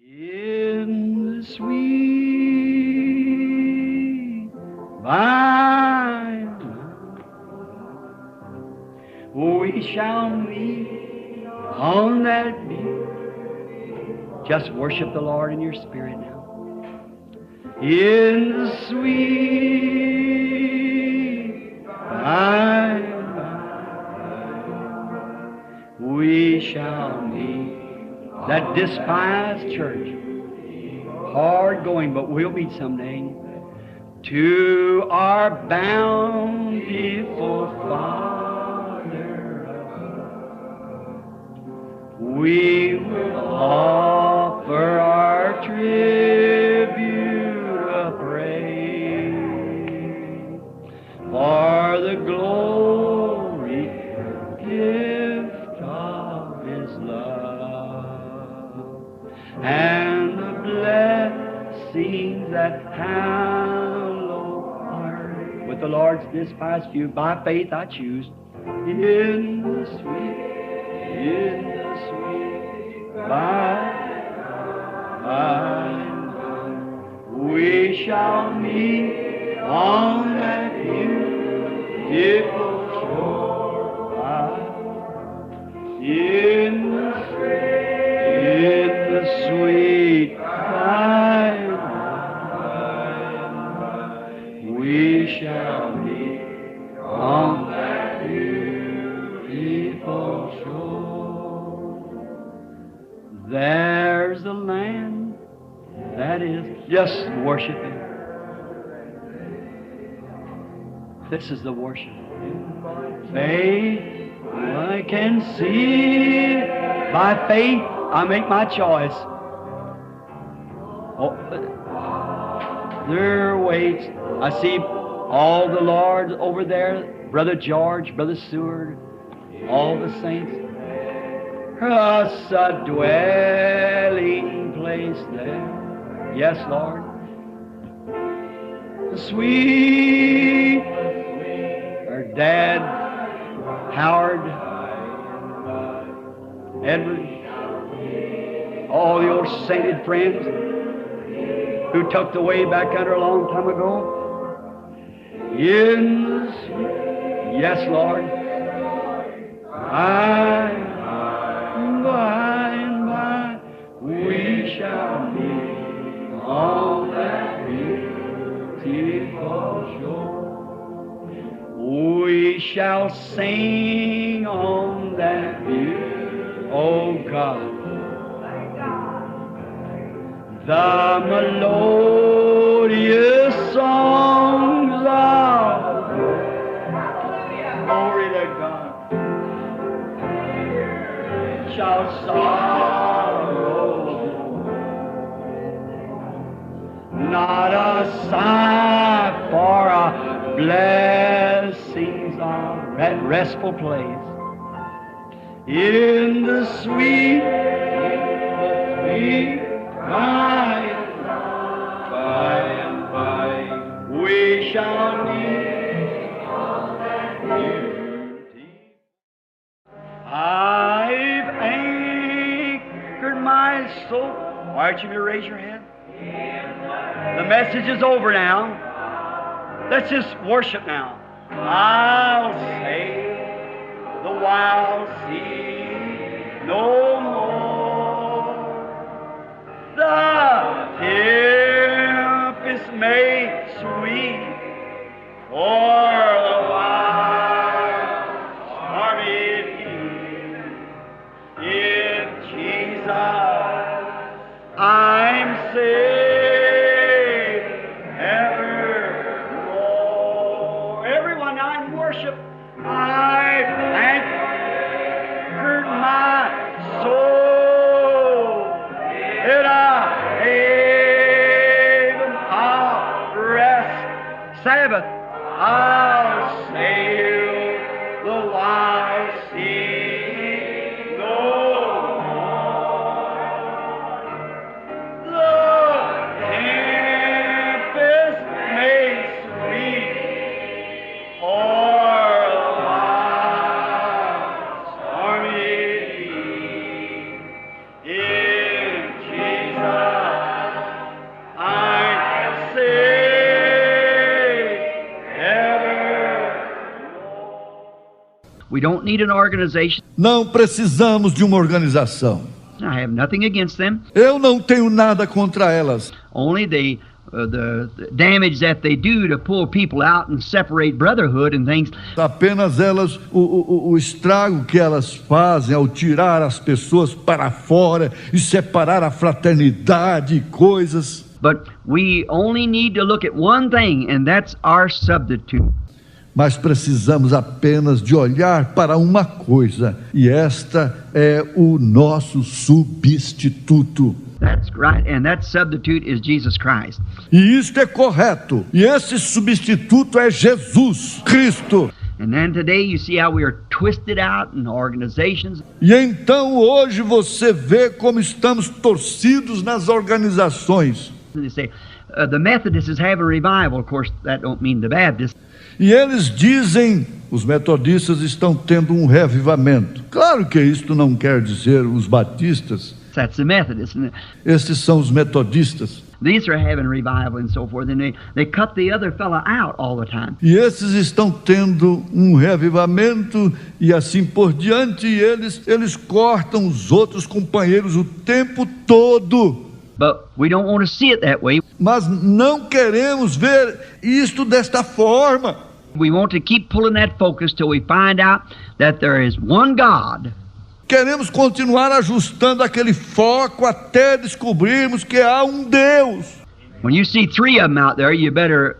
In the sweet by and by, we shall meet on that beach. Just worship the Lord in your spirit now. In the sweet by and by, we shall meet. That despised church, hard going, but we'll meet someday. To our bountiful Father, we will offer our tribute of praise for the glory gift of His love and the blessings that hallow our with the Lord's despised few. By faith I choose in the sweet by and by, we shall meet on that beautiful shore. In the sweet by and by, we shall meet on that beautiful shore. There's a land that is just worshiping. This is the worship. Faith, I can see. By faith, I make my choice. Oh, there waits. I see all the Lord over there, Brother George, Brother Seward, all the saints. Us a dwelling place there. Yes, Lord. The sweet, our Dad, Howard, Edward, all your sainted friends who took the way back under a long time ago. In the sweet, yes, Lord. By and by, we shall meet on that beautiful shore. We shall sing on that beautiful, oh God, the melodious songs of glory to God shall sorrow, not a sigh for a blessings of that restful place. In the sweet by and by, we shall meet on that beauty. I've anchored my soul. Why don't you raise your hand? The message is over now. Let's just worship now. I'll say the wild sea no more. The tempest made sweet for the wild stormy in Jesus I'm saved evermore. Everyone now in worship, I've anchored my soul in a haven of rest. Sabbath, I'll sail the wide sea no more. The tempest made sweet for the wild stormy deep. In Jesus We don't need an organization. Não precisamos de uma organização. I have nothing against them. Eu não tenho nada contra elas. Only the damage that they do to pull people out and separate brotherhood and things. Apenas elas, o estrago que elas fazem ao tirar as pessoas para fora e separar a fraternidade e coisas. But we only need to look at one thing, and that's our substitute. Mas precisamos apenas de olhar para uma coisa, e esta é o nosso substituto. That's right, and that substitute is Jesus Christ. E isto é correto. E esse substituto é Jesus Cristo. And then today you see how we are twisted out in organizations. E então hoje você vê como estamos torcidos nas organizações. They say the Methodists is having revival. Of course, that don't mean the Baptists. E eles dizem, os metodistas estão tendo um reavivamento. Claro que isto não quer dizer os batistas. That's the Methodists. Estes são os metodistas. These are having revival and so forth, and they cut the other fella out all the time. E esses estão tendo um reavivamento e assim por diante, e eles cortam os outros companheiros o tempo todo. But we don't want to see it that way. Mas não queremos ver isto desta forma. We want to keep pulling that focus till we find out that there is one God. Queremos continuar ajustando aquele foco até descobrirmos que há um Deus. When you see three of them out there, you better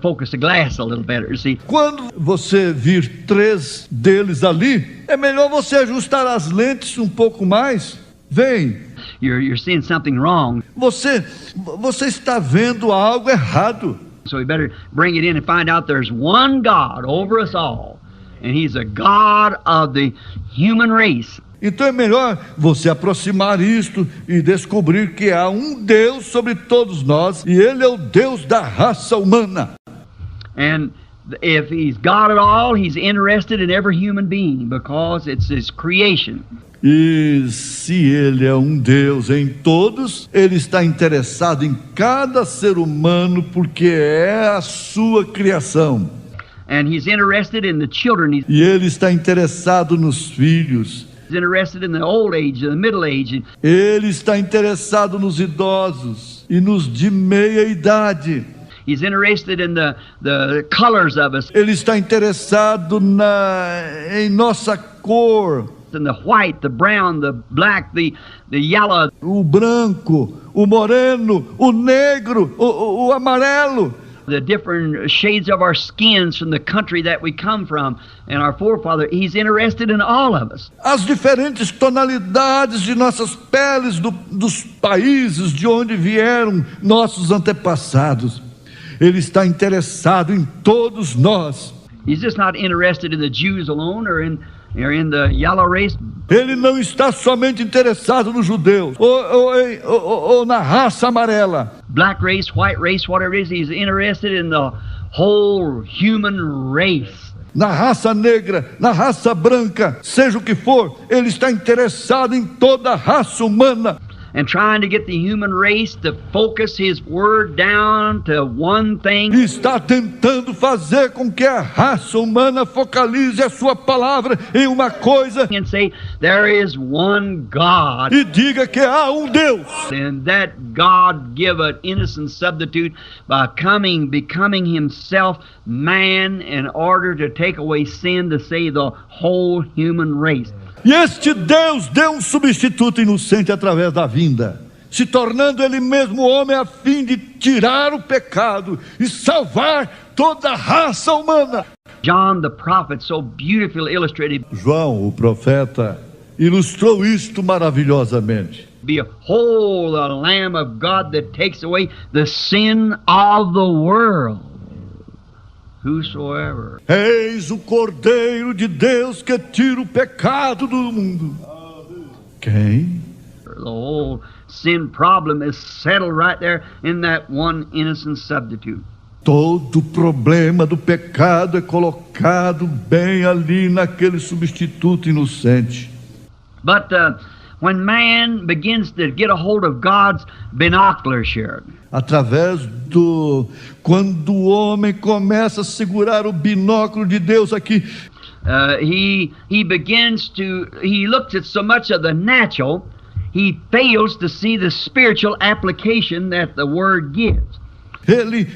focus the glass a little better, see. Quando você vir 3 deles ali, é melhor você ajustar as lentes um pouco mais. Vem. You're seeing something wrong. Você está vendo algo errado. So we better bring it in and find out there's one God over us all. And He's a God of the human race. Então é melhor você aproximar isto e descobrir que há um Deus sobre todos nós, e Ele é o Deus da raça humana. And if He's God at all, He's interested in every human being because it's His creation. E se Ele é um Deus em todos, Ele está interessado em cada ser humano porque é a sua criação. And He's interested in the children. E Ele está interessado nos filhos. He's interested in the old age, the middle age. Ele está interessado nos idosos e nos de meia idade. He's interested in the colors of us. Ele está interessado em nossa cor. In the white, the brown, the black, the yellow. O branco, o moreno, o negro, o amarelo. The different shades of our skins from the country that we come from and our forefather. He's interested in all of us. As diferentes tonalidades de nossas peles dos países de onde vieram nossos antepassados. Ele está interessado em todos nós. He's just not interested in the Jews alone or in the yellow race. Ele não está somente interessado nos judeus ou na raça amarela. Black race, white race, whatever it is, he's interested in the whole human race. Na raça negra, na raça branca, seja o que for, ele está interessado em toda a raça humana. And trying to get the human race to focus His word down to one thing. E está tentando fazer com que a raça humana focalize a sua palavra em uma coisa. And say, there is one God. E diga que há um Deus. And that God give an innocent substitute by becoming Himself man in order to take away sin to save the whole human race. E este Deus deu um substituto inocente através da vinda, se tornando Ele mesmo homem a fim de tirar o pecado e salvar toda a raça humana. John the prophet so beautifully illustrated. João, o profeta, ilustrou isto maravilhosamente. Behold, the Lamb of God that takes away the sin of the world. Whosoever. Eis o Cordeiro de Deus que tira o pecado do mundo. Quem? The whole sin problem is settled right there in that one innocent substitute. Todo o problema do pecado é colocado bem ali naquele substituto inocente. But when man begins to get a hold of God's binoculars here, quando o homem começa a segurar o binóculo de Deus aqui, he begins to, he looks at so much of the natural, he fails to see the spiritual application that the Word gives. Ele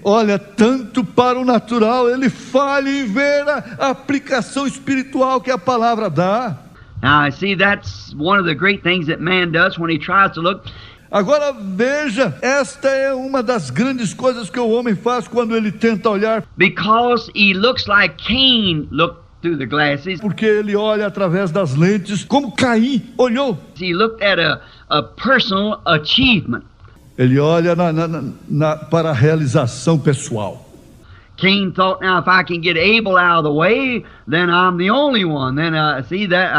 olha tanto para o natural, ele falha em ver a aplicação espiritual que a palavra dá. Now, I see that's one of the great things that man does when he tries to look. Agora veja, esta é uma das grandes coisas que o homem faz quando ele tenta olhar. Because he looks like Cain looked through the glasses. Porque ele olha através das lentes, como Caim olhou. He looked at a personal achievement. Ele olha para a realização pessoal. Cain thought, now if I can get Abel out of the way, then I'm the only one. Then see that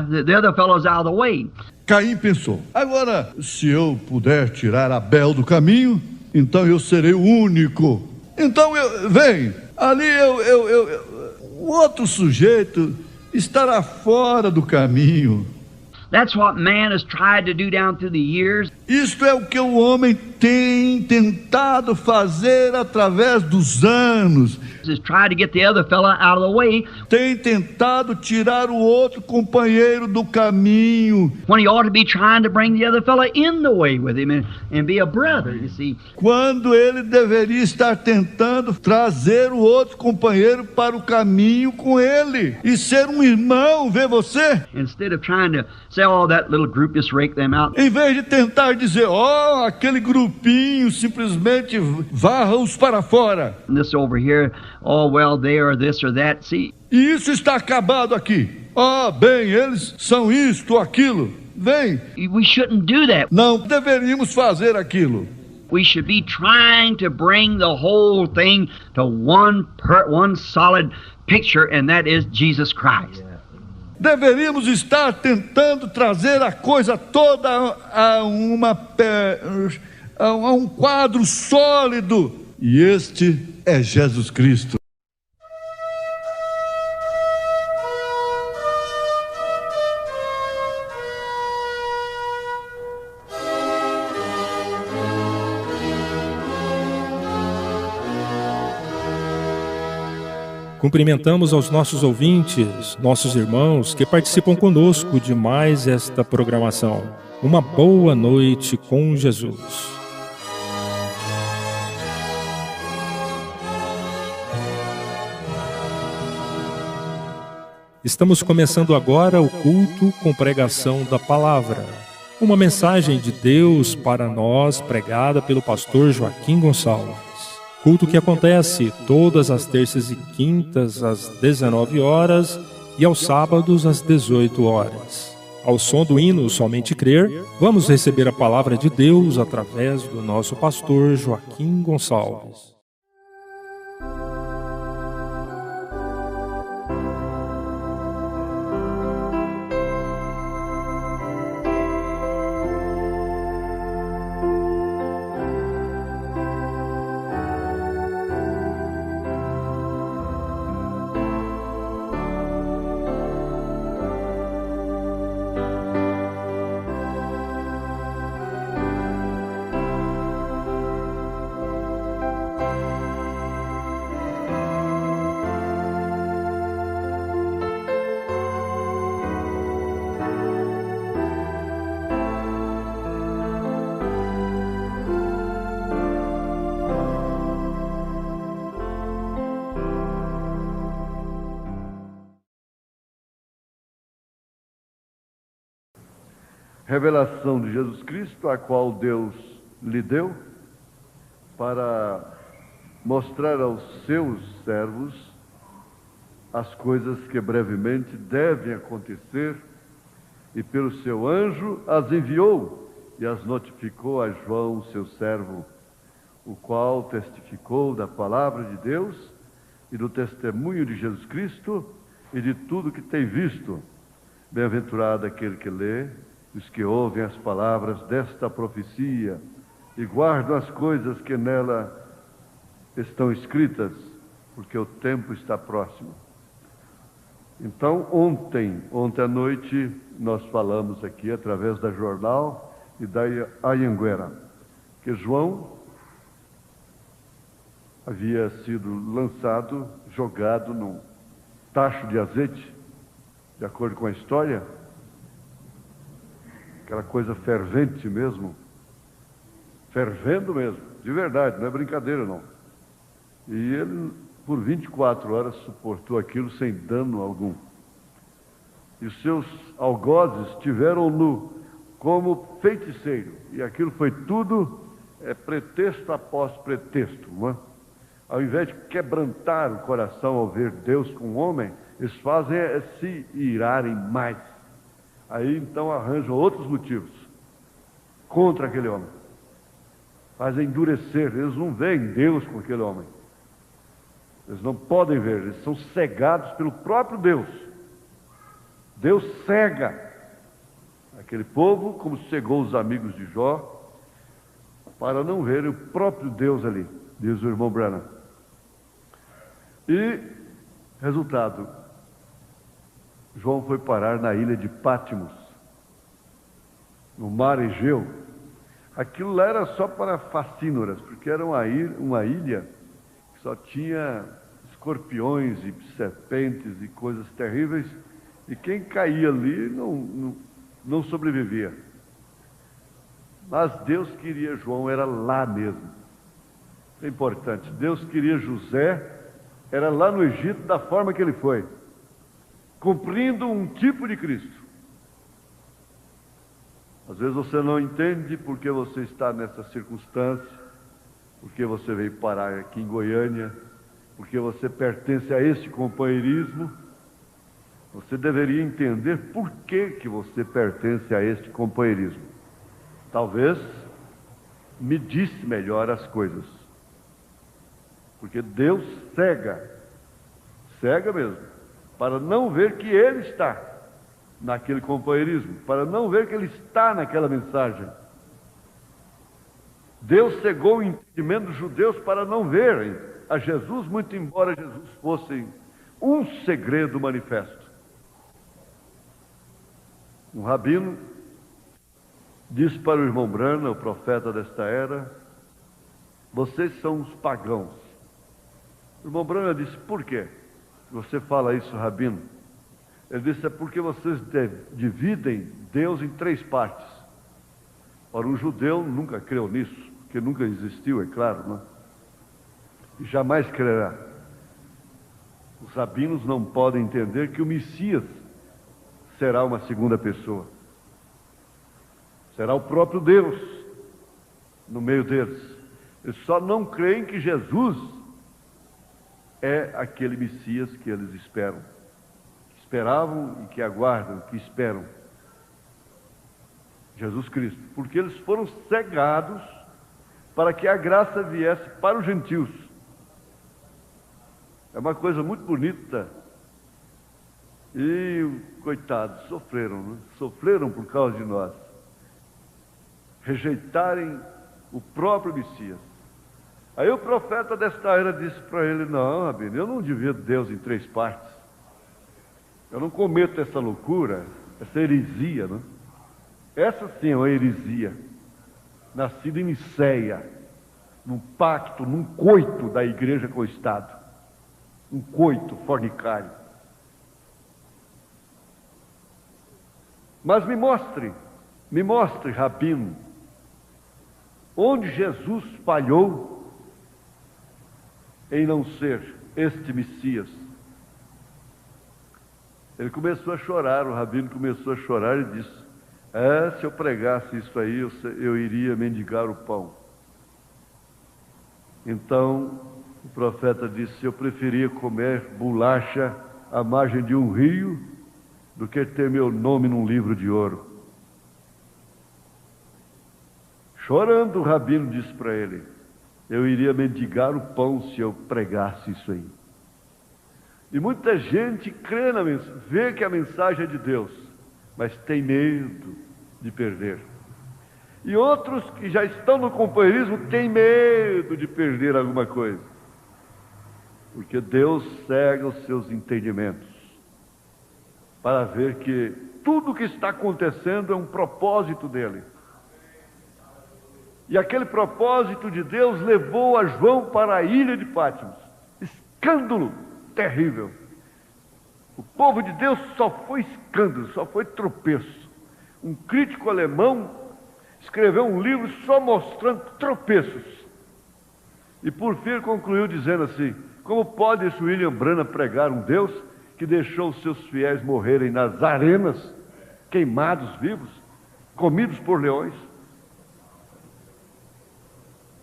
the other fellow's out of the way. Caim pensou, agora se eu puder tirar Abel do caminho, então eu serei o único. Então vem, ali o outro sujeito estará fora do caminho. That's what man has tried to do down through the years. Isto é o que o homem tem tentado fazer através dos anos. Has tried to get the other fella out of the way. Tem tentado tirar o outro companheiro do caminho. When he ought to be trying to bring the other fella in the way with him and be a brother, you see. Quando ele deveria estar tentando trazer o outro companheiro para o caminho com ele e ser um irmão, vê você? Instead of trying to say, oh, that little group, just rake them out. Em vez de tentar dizer, oh, aquele grupinho, simplesmente varra-os para fora. And this over here, oh, well, they are this or that. See? E isso está acabado aqui. Ah, bem, eles são isto ou aquilo. Vem. We shouldn't do that. Não deveríamos fazer aquilo. We should be trying to bring the whole thing to one solid picture, and that is Jesus Christ. Deveríamos estar tentando trazer a coisa toda a um quadro sólido. E este é Jesus Cristo. Cumprimentamos aos nossos ouvintes, nossos irmãos que participam conosco de mais esta programação. Uma boa noite com Jesus. Estamos começando agora o culto com pregação da palavra. Uma mensagem de Deus para nós pregada pelo pastor Joaquim Gonçalves. Culto que acontece todas as terças e quintas às 19 horas e aos sábados às 18 horas. Ao som do hino Somente Crer, vamos receber a palavra de Deus através do nosso pastor Joaquim Gonçalves. Revelação de Jesus Cristo, a qual Deus lhe deu para mostrar aos seus servos as coisas que brevemente devem acontecer, e pelo seu anjo as enviou e as notificou a João, seu servo, o qual testificou da palavra de Deus e do testemunho de Jesus Cristo e de tudo que tem visto. Bem-aventurado aquele que lê, os que ouvem as palavras desta profecia e guardam as coisas que nela estão escritas, porque o tempo está próximo. Então, ontem à noite, nós falamos aqui, através da Jornal e da Anhanguera, que João havia sido lançado, jogado num tacho de azeite, de acordo com a história, aquela coisa fervente mesmo, fervendo mesmo, de verdade, não é brincadeira não. E ele, por 24 horas, suportou aquilo sem dano algum. E os seus algozes tiveram-no como feiticeiro, e aquilo foi tudo pretexto após pretexto, não é? Ao invés de quebrantar o coração ao ver Deus com o homem, eles fazem se irarem mais. Aí então arranjam outros motivos contra aquele homem. Fazem endurecer, eles não veem Deus com aquele homem. Eles não podem ver, eles são cegados pelo próprio Deus. Deus cega aquele povo, como cegou os amigos de Jó, para não verem o próprio Deus ali, diz o irmão Branham. E, resultado, João foi parar na ilha de Pátimos, no mar Egeu. Aquilo lá era só para facínoras, porque era uma ilha que só tinha escorpiões e serpentes e coisas terríveis, e quem caía ali não sobrevivia. Mas Deus queria João, era lá mesmo. É importante, Deus queria José, era lá no Egito da forma que ele foi, cumprindo um tipo de Cristo. Às vezes você não entende porque você está nessa circunstância, porque você veio parar aqui em Goiânia, porque você pertence a este companheirismo. Você deveria entender por que você pertence a este companheirismo. Talvez medisse melhor as coisas. Porque Deus cega mesmo, para não ver que Ele está naquele companheirismo, para não ver que Ele está naquela mensagem. Deus cegou o entendimento dos judeus para não verem a Jesus, muito embora Jesus fosse um segredo manifesto. Um rabino disse para o irmão Branham, o profeta desta era: vocês são os pagãos. O irmão Branham disse: por quê você fala isso, rabino? Ele disse: é porque vocês dividem Deus em 3 partes. Ora, um judeu nunca creu nisso, porque nunca existiu, é claro, não? E jamais crerá. Os rabinos não podem entender que o Messias será uma segunda pessoa. Será o próprio Deus no meio deles. Eles só não creem que Jesus é aquele Messias que eles esperam. Que esperavam e que aguardam, que esperam. Jesus Cristo. Porque eles foram cegados para que a graça viesse para os gentios. É uma coisa muito bonita. E, coitados, sofreram, né? Sofreram por causa de nós. Rejeitarem o próprio Messias. Aí o profeta desta era disse para ele: não, rabino, eu não divido Deus em 3 partes. Eu não cometo essa loucura, essa heresia, né? Essa sim é uma heresia, nascida em Niceia, num pacto, num coito da igreja com o Estado. Um coito fornicário. Mas me mostre, rabino, onde Jesus falhou em não ser este Messias. Ele começou a chorar, o rabino começou a chorar e disse: se eu pregasse isso aí, eu iria mendigar o pão. Então o profeta disse: eu preferia comer bolacha à margem de um rio do que ter meu nome num livro de ouro. Chorando, o rabino disse para ele: eu iria mendigar o pão se eu pregasse isso aí. E muita gente crê na mensagem, vê que a mensagem é de Deus, mas tem medo de perder. E outros que já estão no companheirismo têm medo de perder alguma coisa, porque Deus cega os seus entendimentos para ver que tudo o que está acontecendo é um propósito dele. E aquele propósito de Deus levou a João para a ilha de Patmos. Escândalo terrível. O povo de Deus só foi escândalo, só foi tropeço. Um crítico alemão escreveu um livro só mostrando tropeços. E por fim concluiu dizendo assim: como pode esse William Branham pregar um Deus que deixou os seus fiéis morrerem nas arenas, queimados vivos, comidos por leões?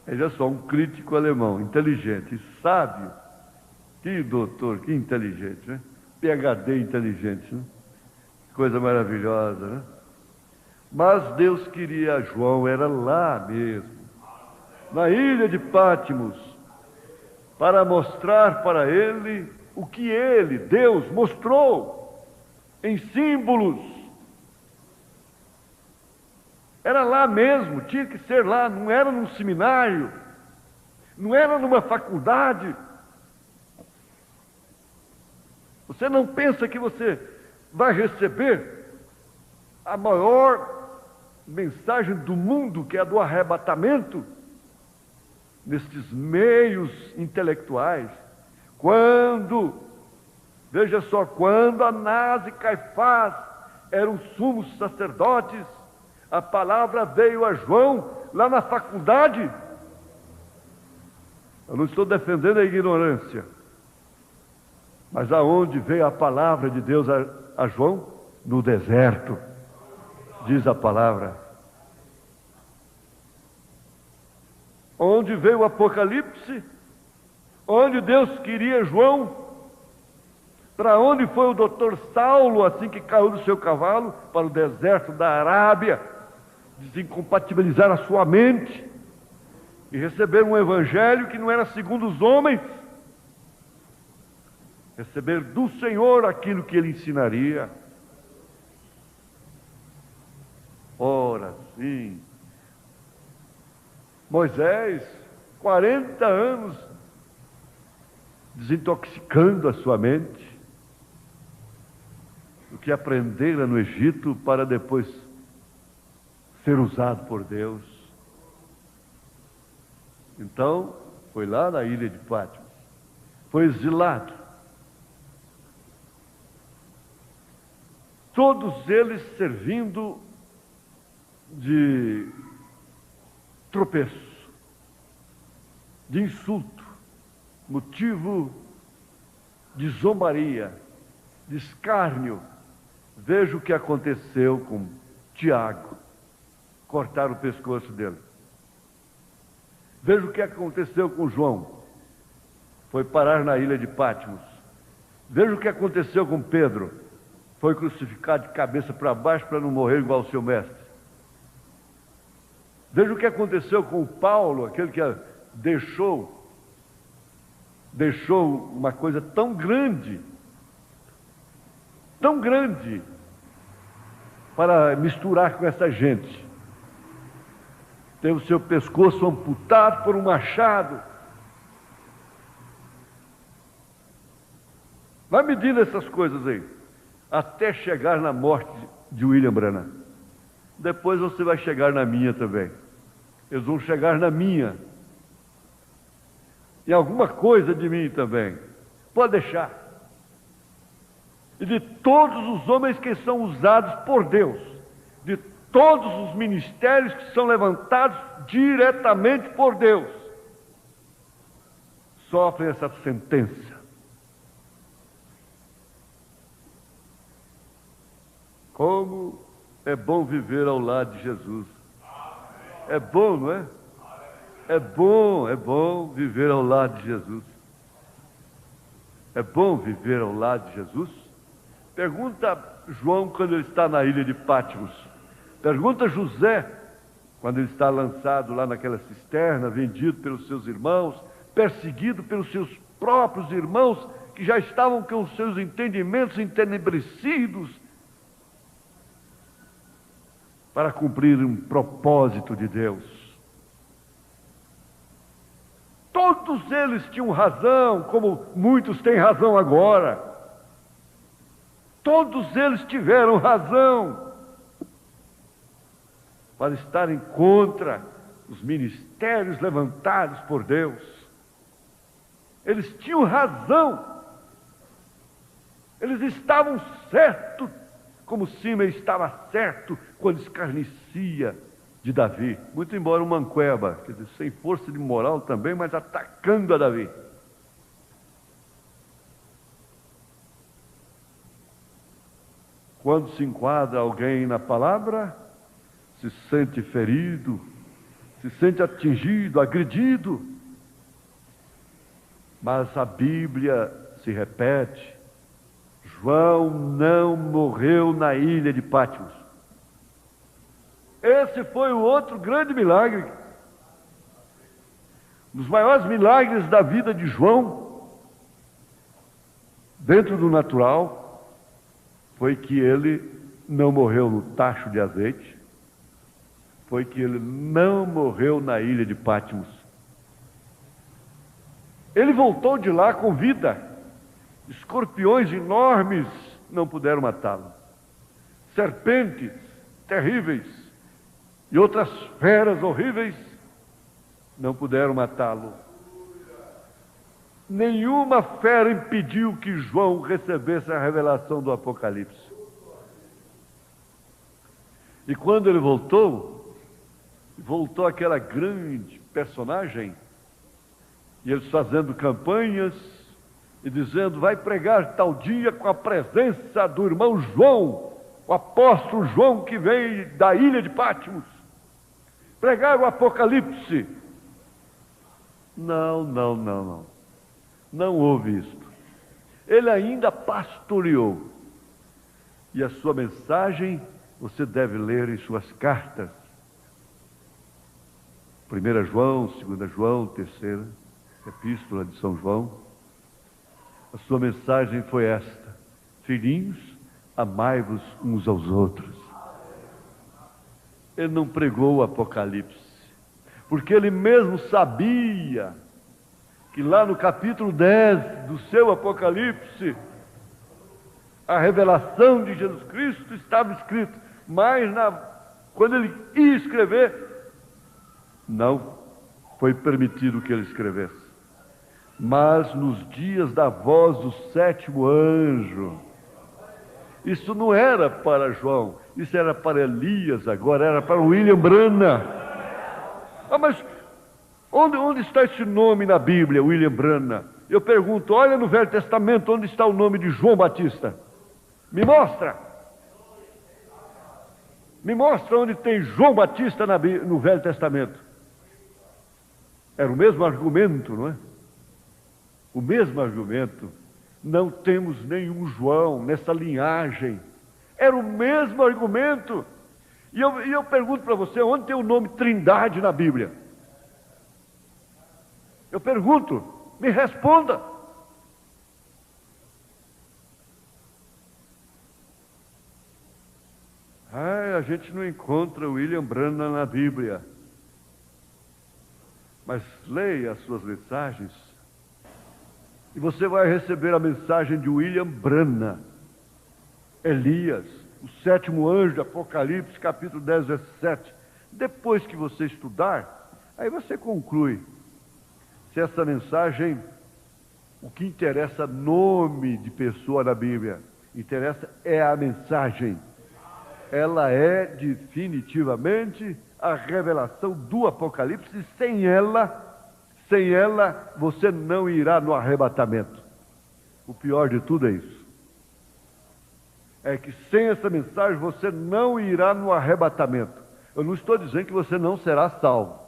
Veja só, um crítico alemão, inteligente e sábio. Que doutor, que inteligente, né? PhD inteligente, né? Coisa maravilhosa, né? Mas Deus queria João, era lá mesmo, na ilha de Patmos, para mostrar para ele o que ele, Deus, mostrou em símbolos. Era lá mesmo, tinha que ser lá, não era num seminário, não era numa faculdade. Você não pensa que você vai receber a maior mensagem do mundo, que é a do arrebatamento, nestes meios intelectuais, quando, veja só, quando Anás e Caifás eram sumos sacerdotes, a palavra veio a João lá na faculdade. Eu não estou defendendo a ignorância, mas aonde veio a palavra de Deus a João? No deserto, diz a palavra. Onde veio o Apocalipse? Onde Deus queria João? Para onde foi o doutor Saulo, assim que caiu do seu cavalo? Para o deserto da Arábia, desincompatibilizar a sua mente e receber um evangelho que não era segundo os homens, receber do Senhor aquilo que ele ensinaria. Ora, sim, Moisés, 40 anos desintoxicando a sua mente, o que aprendera no Egito para depois ser usado por Deus. Então, foi lá na ilha de Patmos, foi exilado. Todos eles servindo de tropeço, de insulto, motivo de zombaria, de escárnio. Veja o que aconteceu com Tiago. Cortaram o pescoço dele. Veja o que aconteceu com João. Foi parar na ilha de Patmos. Veja o que aconteceu com Pedro. Foi crucificado de cabeça para baixo para não morrer igual ao seu mestre. Veja o que aconteceu com Paulo, aquele que deixou uma coisa tão grande, para misturar com essa gente. Teve o seu pescoço amputado por um machado. Vai medindo essas coisas aí, até chegar na morte de William Branham. Depois você vai chegar na minha também. Eles vão chegar na minha. E alguma coisa de mim também. Pode deixar. E de todos os homens que são usados por Deus, de todos os ministérios que são levantados diretamente por Deus, sofrem essa sentença. Como é bom viver ao lado de Jesus. É bom, não é? É bom viver ao lado de Jesus. É bom viver ao lado de Jesus? Pergunta João quando ele está na ilha de Patmos. Pergunta José quando ele está lançado lá naquela cisterna, vendido pelos seus irmãos, perseguido pelos seus próprios irmãos, que já estavam com os seus entendimentos entenebrecidos, para cumprir um propósito de Deus. Todos eles tinham razão, como muitos têm razão agora. Todos eles tiveram razão para estarem contra os ministérios levantados por Deus. Eles tinham razão. Eles estavam certos, como Simei estava certo quando escarnecia de Davi. Muito embora um manqueba, quer dizer, sem força de moral também, mas atacando a Davi. Quando se enquadra alguém na palavra, se sente ferido, se sente atingido, agredido. Mas a Bíblia se repete: João não morreu na ilha de Patmos. Esse foi o outro grande milagre. Um dos maiores milagres da vida de João, dentro do natural, foi que ele não morreu no tacho de azeite, foi que ele não morreu na ilha de Patmos. Ele voltou de lá com vida. Escorpiões enormes não puderam matá-lo. Serpentes terríveis e outras feras horríveis não puderam matá-lo. Nenhuma fera impediu que João recebesse a revelação do Apocalipse. E quando ele voltou aquela grande personagem, e eles fazendo campanhas e dizendo: vai pregar tal dia com a presença do irmão João, o apóstolo João que veio da ilha de Patmos, pregar o Apocalipse. Não houve isto. Ele ainda pastoreou, e a sua mensagem você deve ler em suas cartas, 1 João, 2 João, 3ª Epístola de São João. A sua mensagem foi esta: filhinhos, amai-vos uns aos outros. Ele não pregou o Apocalipse, porque ele mesmo sabia que lá no capítulo 10 do seu Apocalipse, a revelação de Jesus Cristo estava escrito, mas quando ele ia escrever, não foi permitido que ele escrevesse. Mas nos dias da voz do 7º anjo, isso não era para João, isso era para Elias, agora era para William Branham. Mas onde está esse nome na Bíblia, William Branham? Eu pergunto: olha no Velho Testamento, onde está o nome de João Batista? Me mostra. Me mostra onde tem João Batista no Velho Testamento. Era o mesmo argumento, não é? O mesmo argumento. Não temos nenhum João nessa linhagem. Era o mesmo argumento. E eu pergunto para você: onde tem o nome Trindade na Bíblia? Eu pergunto, me responda. A gente não encontra William Branham na Bíblia. Mas leia as suas mensagens e você vai receber a mensagem de William Branham. Elias, o 7º anjo de Apocalipse, capítulo 10, verso 7. Depois que você estudar, aí você conclui se essa mensagem, o que interessa nome de pessoa na Bíblia, interessa é a mensagem. Ela é definitivamente a revelação do Apocalipse, e sem ela você não irá no arrebatamento. O pior de tudo é isso. É que sem essa mensagem você não irá no arrebatamento. Eu não estou dizendo que você não será salvo.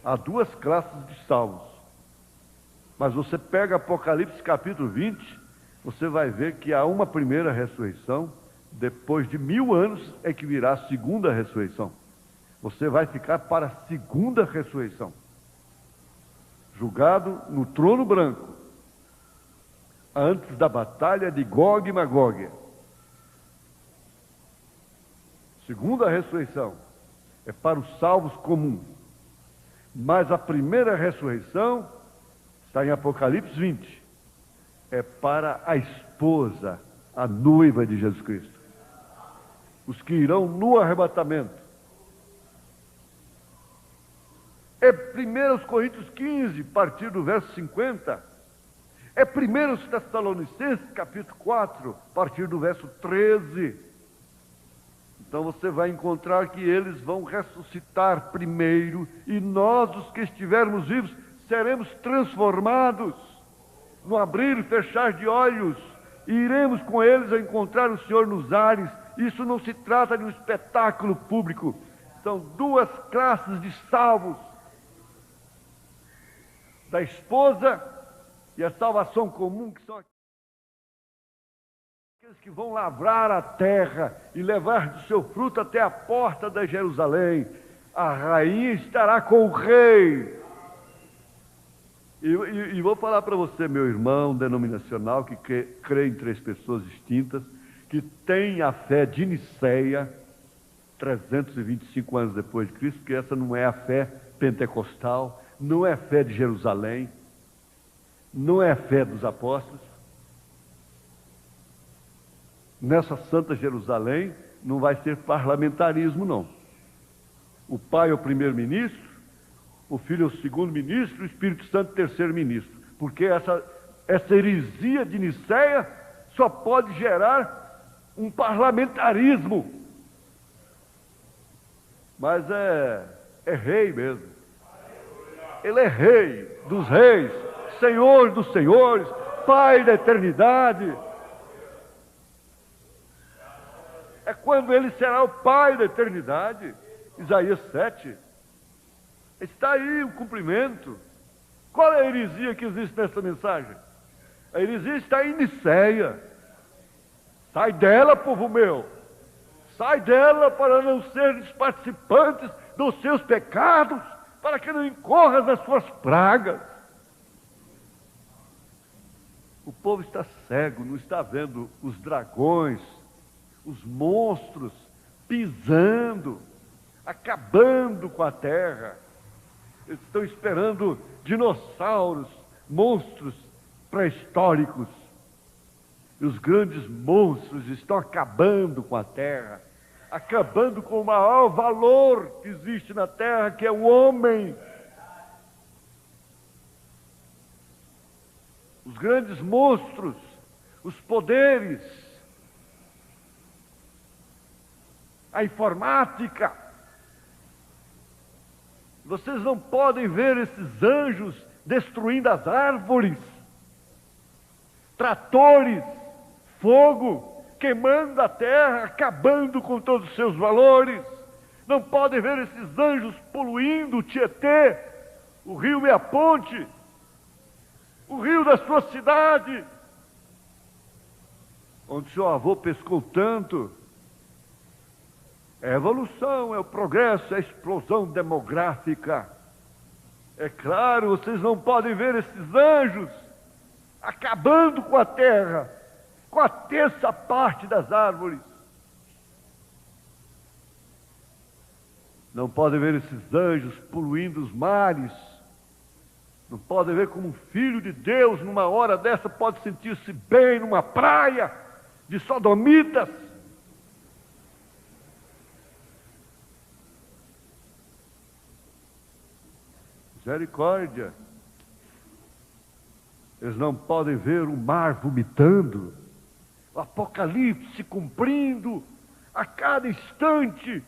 Há duas classes de salvos. Mas você pega Apocalipse capítulo 20, você vai ver que há uma primeira ressurreição, depois de 1000 anos é que virá a segunda ressurreição. Você vai ficar para a segunda ressurreição, julgado no trono branco, antes da batalha de Gog e Magog. Segunda ressurreição é para os salvos comuns, mas a primeira ressurreição está em Apocalipse 20, é para a esposa, a noiva de Jesus Cristo, os que irão no arrebatamento. É 1 Coríntios 15, a partir do verso 50. É 1 Tessalonicenses, capítulo 4, a partir do verso 13. Então você vai encontrar que eles vão ressuscitar primeiro, e nós, os que estivermos vivos, seremos transformados no abrir e fechar de olhos, e iremos com eles a encontrar o Senhor nos ares. Isso não se trata de um espetáculo público, são duas classes de salvos: da esposa e a salvação comum, que são aqueles que vão lavrar a terra e levar do seu fruto até a porta da Jerusalém. A rainha estará com o rei. E vou falar para você, meu irmão denominacional, que crê em 3 pessoas distintas, que tem a fé de Niceia, 325 anos depois de Cristo, porque essa não é a fé pentecostal, não é a fé de Jerusalém, não é a fé dos apóstolos. Nessa Santa Jerusalém não vai ser parlamentarismo, não. O Pai é o primeiro-ministro, o Filho é o segundo-ministro, o Espírito Santo é o terceiro-ministro. Porque essa heresia de Niceia só pode gerar um parlamentarismo. Mas é rei mesmo. Ele é rei dos reis, Senhor dos senhores, Pai da eternidade. É quando ele será o Pai da eternidade. Isaías 7. Está aí o cumprimento. Qual é a heresia que existe nessa mensagem? A heresia está em Niceia. Sai dela, povo meu. Sai dela para não seres participantes dos seus pecados, para que não incorras nas suas pragas. O povo está cego, não está vendo os dragões, os monstros pisando, acabando com a terra. Eles estão esperando dinossauros, monstros pré-históricos. E os grandes monstros estão acabando com a terra, acabando com o maior valor que existe na terra, que é o homem. Os grandes monstros, os poderes, a informática. Vocês não podem ver esses anjos destruindo as árvores, tratores, fogo, queimando a terra, acabando com todos os seus valores. Não podem ver esses anjos poluindo o Tietê, o rio Meia-Ponte, o rio da sua cidade, onde seu avô pescou tanto. É a evolução, é o progresso, é a explosão demográfica. É claro, vocês não podem ver esses anjos acabando com a terra, com a terça parte das árvores. Não podem ver esses anjos poluindo os mares. Não podem ver como um filho de Deus, numa hora dessa, pode sentir-se bem numa praia de sodomitas. Misericórdia. Eles não podem ver o mar vomitando, o Apocalipse se cumprindo a cada instante,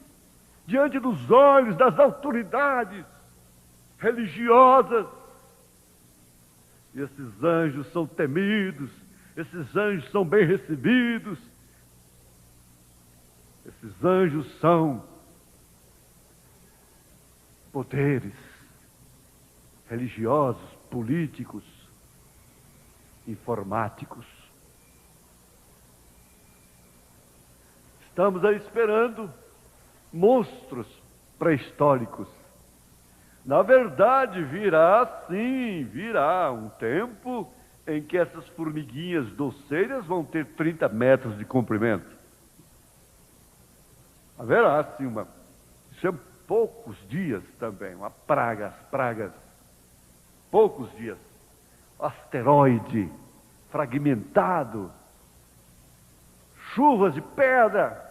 diante dos olhos das autoridades religiosas. E esses anjos são temidos, esses anjos são bem recebidos, esses anjos são poderes religiosos, políticos, informáticos. Estamos aí esperando monstros pré-históricos. Na verdade, virá um tempo em que essas formiguinhas doceiras vão ter 30 metros de comprimento. Haverá sim isso é poucos dias também, as pragas, poucos dias. Asteroide fragmentado, chuvas de pedra,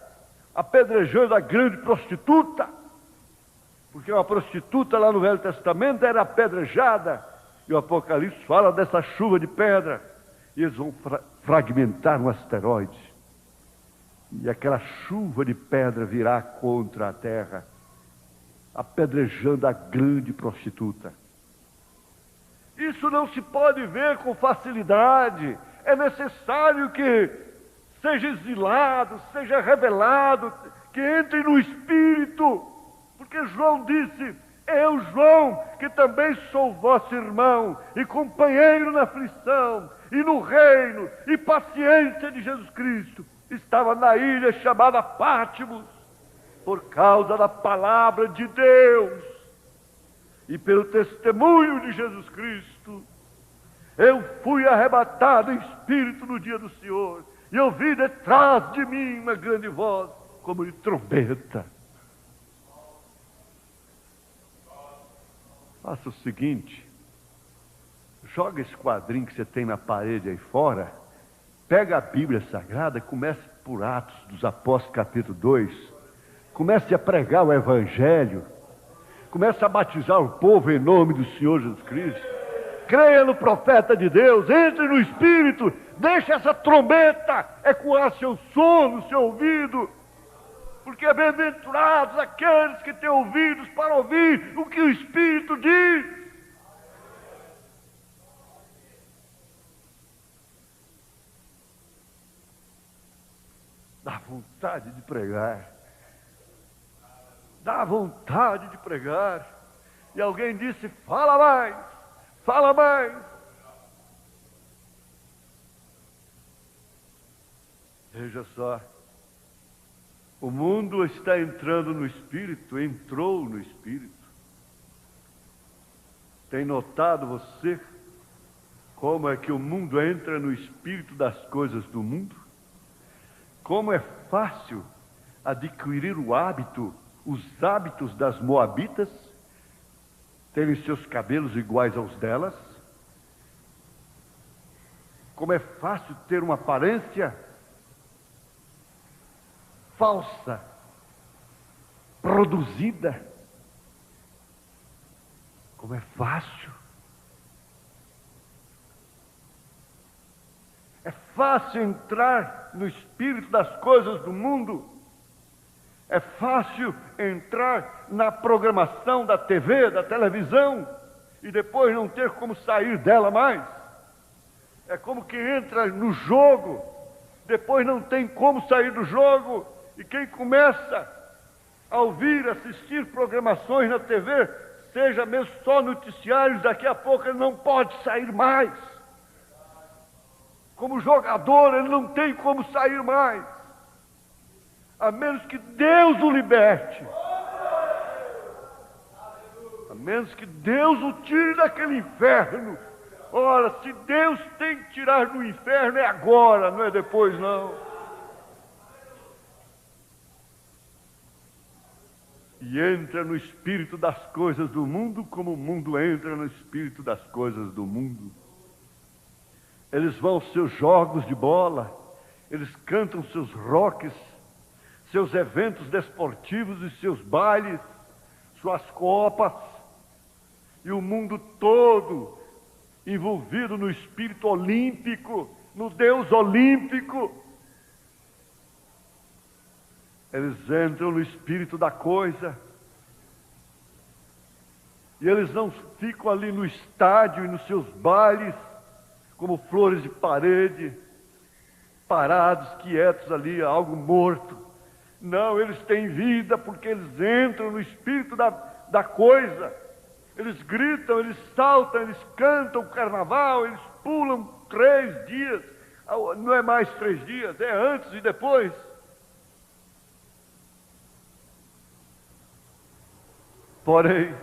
apedrejando a grande prostituta. Porque uma prostituta lá no Velho Testamento era apedrejada, e o Apocalipse fala dessa chuva de pedra, e eles vão fragmentar um asteroide, e aquela chuva de pedra virá contra a terra, apedrejando a grande prostituta. Isso não se pode ver com facilidade. É necessário que seja exilado, seja revelado, que entre no Espírito. Porque João disse: eu, João, que também sou vosso irmão e companheiro na aflição e no reino e paciência de Jesus Cristo, estava na ilha chamada Pátimos, por causa da palavra de Deus e pelo testemunho de Jesus Cristo. Eu fui arrebatado em espírito no dia do Senhor, e ouvi detrás de mim uma grande voz, como de trombeta. Faça o seguinte: joga esse quadrinho que você tem na parede aí fora, pega a Bíblia Sagrada, comece por Atos dos Apóstolos capítulo 2, comece a pregar o Evangelho, comece a batizar o povo em nome do Senhor Jesus Cristo, creia no profeta de Deus, entre no Espírito, deixe essa trombeta ecoar seu som no seu ouvido, porque bem-aventurados aqueles que têm ouvidos para ouvir o que o Espírito diz. Dá vontade de pregar. Dá vontade de pregar. E alguém disse: fala mais, fala mais. Veja só, o mundo está entrando no Espírito, entrou no Espírito. Tem notado você como é que o mundo entra no Espírito das coisas do mundo? Como é fácil adquirir o hábito, os hábitos das moabitas, terem seus cabelos iguais aos delas. Como é fácil ter uma aparência falsa, produzida. Como é fácil. É fácil entrar no espírito das coisas do mundo. É fácil entrar na programação da TV, da televisão, e depois não ter como sair dela mais. É como que entra no jogo, depois não tem como sair do jogo, e quem começa a ouvir, assistir programações na TV, seja mesmo só noticiários, daqui a pouco ele não pode sair mais. Como jogador, ele não tem como sair mais, a menos que Deus o liberte, a menos que Deus o tire daquele inferno. Ora, se Deus tem que tirar do inferno, é agora, não é depois não. E entra no espírito das coisas do mundo, como o mundo entra no espírito das coisas do mundo. Eles vão aos seus jogos de bola, eles cantam seus rocks, seus eventos desportivos e seus bailes, suas copas, e o mundo todo envolvido no espírito olímpico, no Deus olímpico. Eles entram no espírito da coisa, e eles não ficam ali no estádio e nos seus bailes, como flores de parede, parados, quietos ali, algo morto. Não, eles têm vida, porque eles entram no espírito da coisa. Eles gritam, eles saltam, eles cantam o carnaval, eles pulam 3 dias, não é mais 3 dias, é antes e depois. Porém,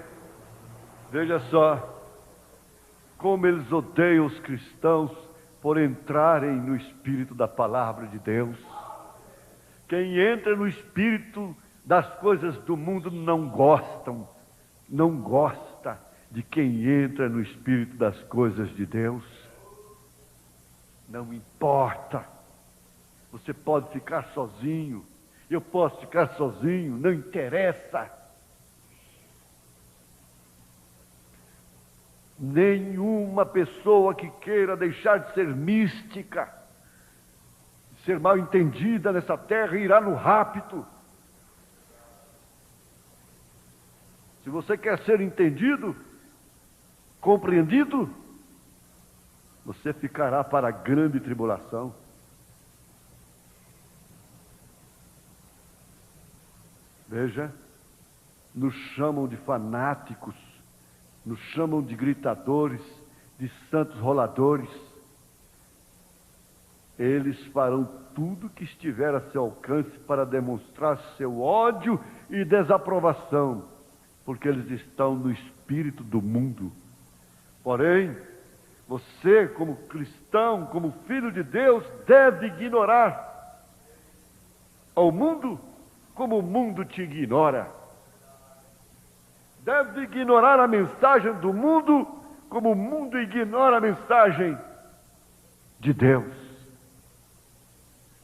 veja só, como eles odeiam os cristãos por entrarem no espírito da palavra de Deus. Quem entra no espírito das coisas do mundo não gosta de quem entra no espírito das coisas de Deus. Não importa, você pode ficar sozinho, eu posso ficar sozinho, não interessa. Nenhuma pessoa que queira deixar de ser mística, de ser mal entendida nessa terra, irá no rapto. Se você quer ser entendido, compreendido, você ficará para a grande tribulação. Veja, nos chamam de fanáticos, nos chamam de gritadores, de santos roladores. Eles farão tudo que estiver a seu alcance para demonstrar seu ódio e desaprovação, porque eles estão no espírito do mundo. Porém, você, como cristão, como filho de Deus, deve ignorar ao mundo como o mundo te ignora. Deve ignorar a mensagem do mundo como o mundo ignora a mensagem de Deus.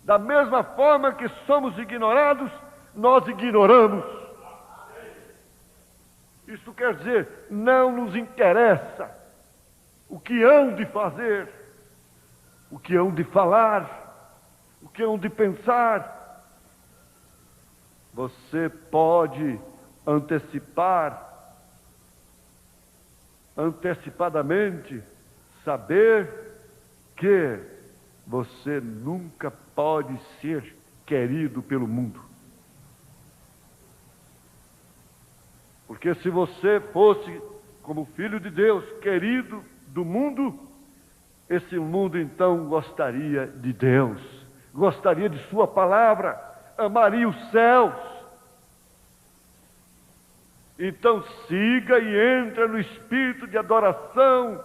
Da mesma forma que somos ignorados, nós ignoramos. Isso quer dizer, não nos interessa o que hão de fazer, o que hão de falar, o que hão de pensar. Você pode antecipadamente saber que você nunca pode ser querido pelo mundo. Porque se você fosse, como filho de Deus, querido do mundo, esse mundo então gostaria de Deus, gostaria de sua palavra, amaria os céus. Então siga e entra no espírito de adoração,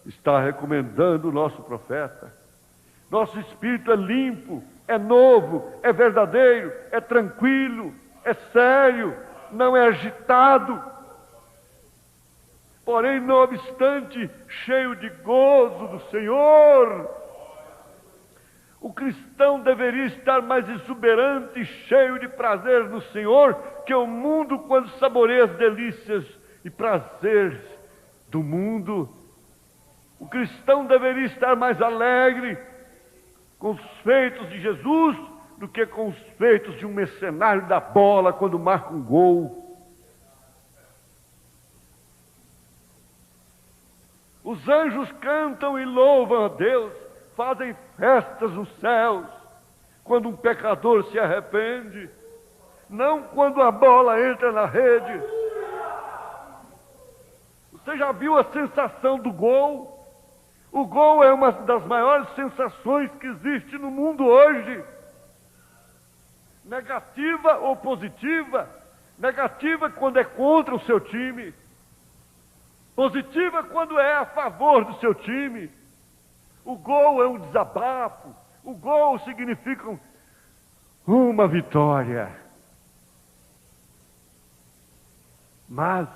está recomendando o nosso profeta. Nosso espírito é limpo, é novo, é verdadeiro, é tranquilo, é sério, não é agitado. Porém, não obstante, cheio de gozo do Senhor. O cristão deveria estar mais exuberante e cheio de prazer no Senhor que o mundo quando saboreia as delícias e prazeres do mundo. O cristão deveria estar mais alegre com os feitos de Jesus do que com os feitos de um mercenário da bola quando marca um gol. Os anjos cantam e louvam a Deus, fazem festas nos céus, quando um pecador se arrepende, não quando a bola entra na rede. Você já viu a sensação do gol? O gol é uma das maiores sensações que existe no mundo hoje. Negativa ou positiva? Negativa quando é contra o seu time. Positiva quando é a favor do seu time. O gol é um desabafo. O gol significa uma vitória. Mas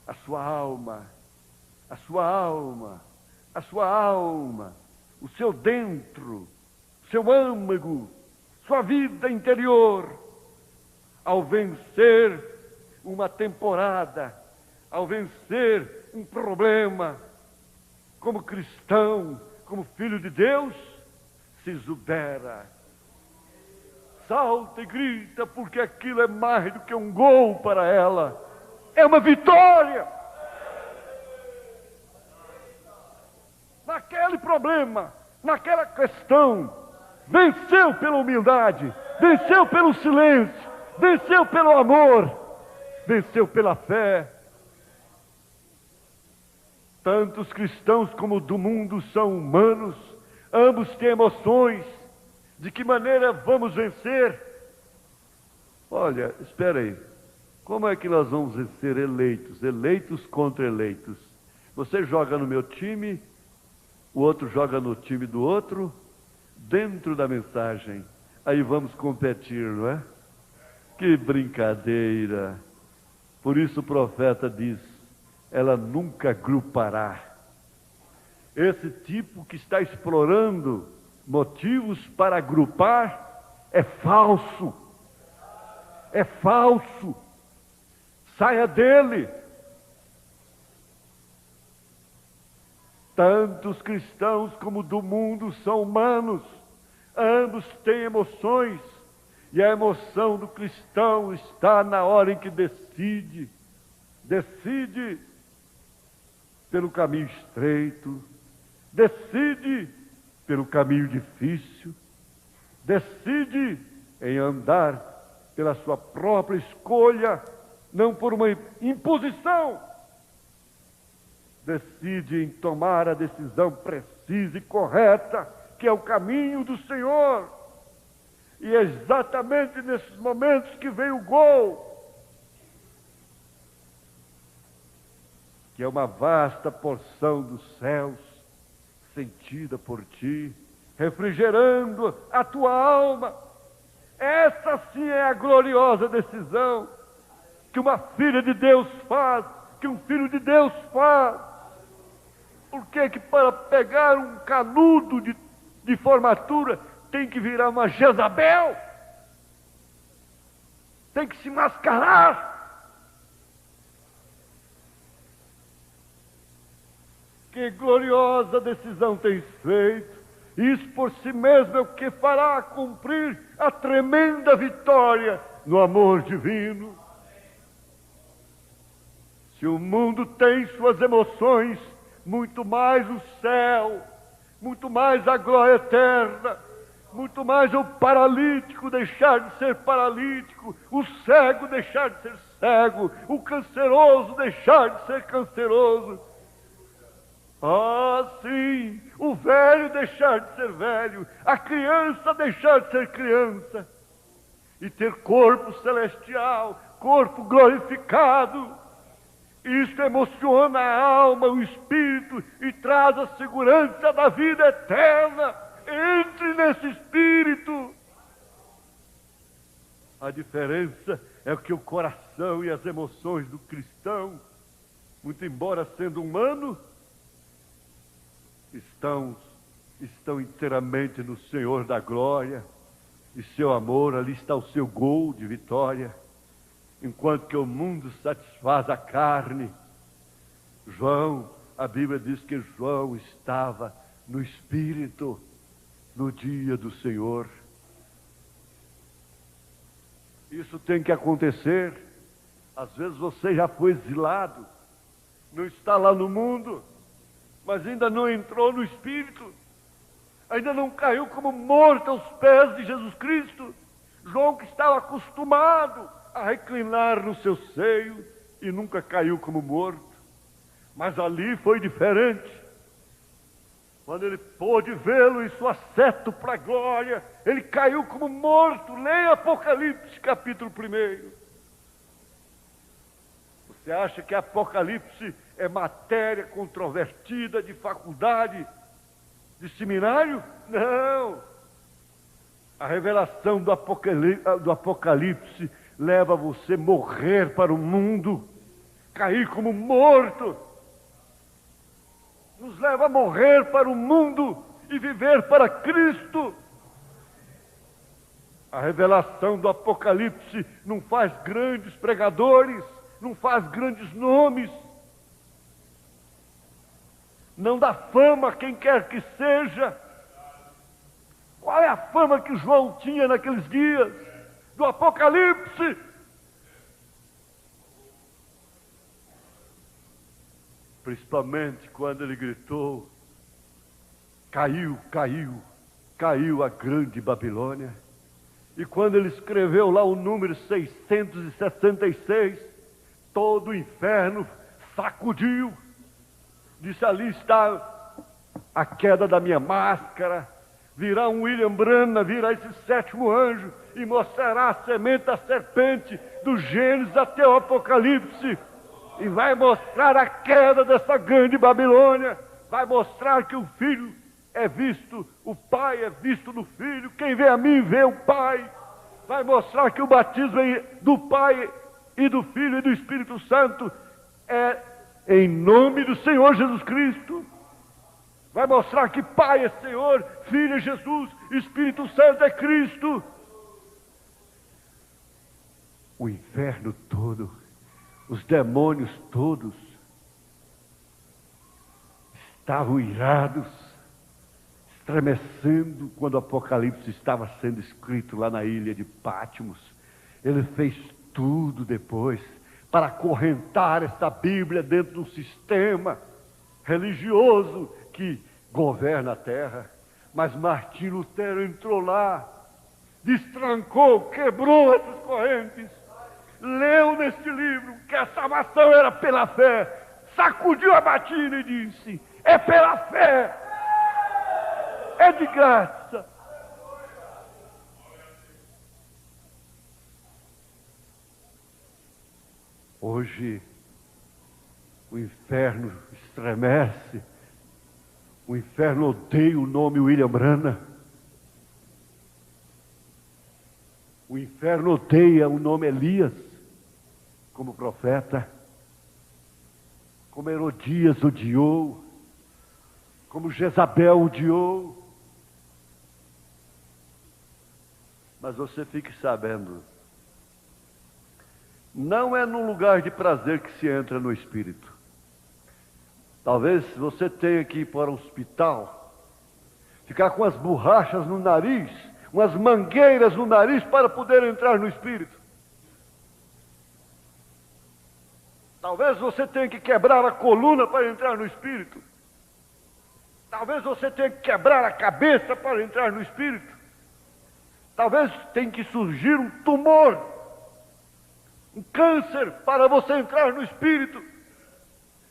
a sua alma, o seu dentro, o seu âmago, sua vida interior, ao vencer uma temporada, ao vencer um problema, como cristão, como filho de Deus, se exubera, salta e grita, porque aquilo é mais do que um gol para ela, é uma vitória. Naquele problema, naquela questão, venceu pela humildade, venceu pelo silêncio, venceu pelo amor, venceu pela fé. Tanto os cristãos como do mundo são humanos, ambos têm emoções. De que maneira vamos vencer? Olha, espera aí. Como é que nós vamos vencer eleitos? Eleitos contra eleitos. Você joga no meu time, o outro joga no time do outro, dentro da mensagem. Aí vamos competir, não é? Que brincadeira! Por isso o profeta diz, ela nunca agrupará. Esse tipo que está explorando motivos para agrupar é falso. É falso. Saia dele. Tanto os cristãos como do mundo são humanos. Ambos têm emoções. E a emoção do cristão está na hora em que decide. Decide pelo caminho estreito. Decide pelo caminho difícil. Decide em andar pela sua própria escolha, não por uma imposição. Decide em tomar a decisão precisa e correta, que é o caminho do Senhor. E é exatamente nesses momentos que vem o gol, que é uma vasta porção dos céus, sentida por ti, refrigerando a tua alma. Essa sim é a gloriosa decisão que uma filha de Deus faz, que um filho de Deus faz. Por que para pegar um canudo de formatura tem que virar uma Jezabel? Tem que se mascarar. Que gloriosa decisão tens feito. Isso por si mesmo é o que fará cumprir a tremenda vitória no amor divino. Se o mundo tem suas emoções, muito mais o céu, muito mais a glória eterna, muito mais o paralítico deixar de ser paralítico, o cego deixar de ser cego, o canceroso deixar de ser canceroso. Sim, o velho deixar de ser velho, a criança deixar de ser criança, e ter corpo celestial, corpo glorificado. Isso emociona a alma, o espírito, e traz a segurança da vida eterna. Entre nesse espírito. A diferença é que o coração e as emoções do cristão, muito embora sendo humano, estão inteiramente no Senhor da glória, e seu amor, ali está o seu gol de vitória. Enquanto que o mundo satisfaz a carne, a Bíblia diz que João estava no Espírito no dia do Senhor. Isso tem que acontecer. Às vezes você já foi exilado, não está lá no mundo, mas ainda não entrou no Espírito, ainda não caiu como morto aos pés de Jesus Cristo. João, que estava acostumado a reclinar no seu seio, e nunca caiu como morto. Mas ali foi diferente. Quando ele pôde vê-lo em sua seta para a glória, ele caiu como morto. Leia Apocalipse capítulo 1. Você acha que Apocalipse é matéria controvertida de faculdade, de seminário? Não. A revelação do Apocalipse leva você a morrer para o mundo, cair como morto. Nos leva a morrer para o mundo e viver para Cristo. A revelação do Apocalipse não faz grandes pregadores, não faz grandes nomes, não dá fama a quem quer que seja. Qual é a fama que João tinha naqueles dias do Apocalipse? Principalmente quando ele gritou: caiu a grande Babilônia. E quando ele escreveu lá o número 666, todo o inferno sacudiu. Disse: ali está a queda da minha máscara. Virá um William Branham, virá esse sétimo anjo e mostrará a semente da serpente do Gênesis até o Apocalipse, e vai mostrar a queda dessa grande Babilônia. Vai mostrar que o Filho é visto, o Pai é visto no Filho. Quem vê a mim vê o Pai. Vai mostrar que o batismo do Pai e do Filho e do Espírito Santo é em nome do Senhor Jesus Cristo. Vai mostrar que Pai é Senhor, Filho é Jesus, Espírito Santo é Cristo. O inferno todo, os demônios todos estavam irados, estremecendo quando o Apocalipse estava sendo escrito lá na ilha de Patmos. Ele fez tudo depois para acorrentar esta Bíblia dentro de um sistema religioso que governa a terra. Mas Martim Lutero entrou lá, destrancou, quebrou essas correntes, leu neste livro que a salvação era pela fé, sacudiu a batina e disse: é pela fé, é de graça. Hoje o inferno estremece, o inferno odeia o nome William Branham, o inferno odeia o nome Elias como profeta, como Herodias odiou, como Jezabel odiou. Mas você fique sabendo, não é num lugar de prazer que se entra no Espírito. Talvez você tenha que ir para o hospital, ficar com as borrachas no nariz, umas mangueiras no nariz para poder entrar no Espírito. Talvez você tenha que quebrar a coluna para entrar no Espírito. Talvez você tenha que quebrar a cabeça para entrar no Espírito. Talvez tenha que surgir um tumor, um câncer para você entrar no Espírito.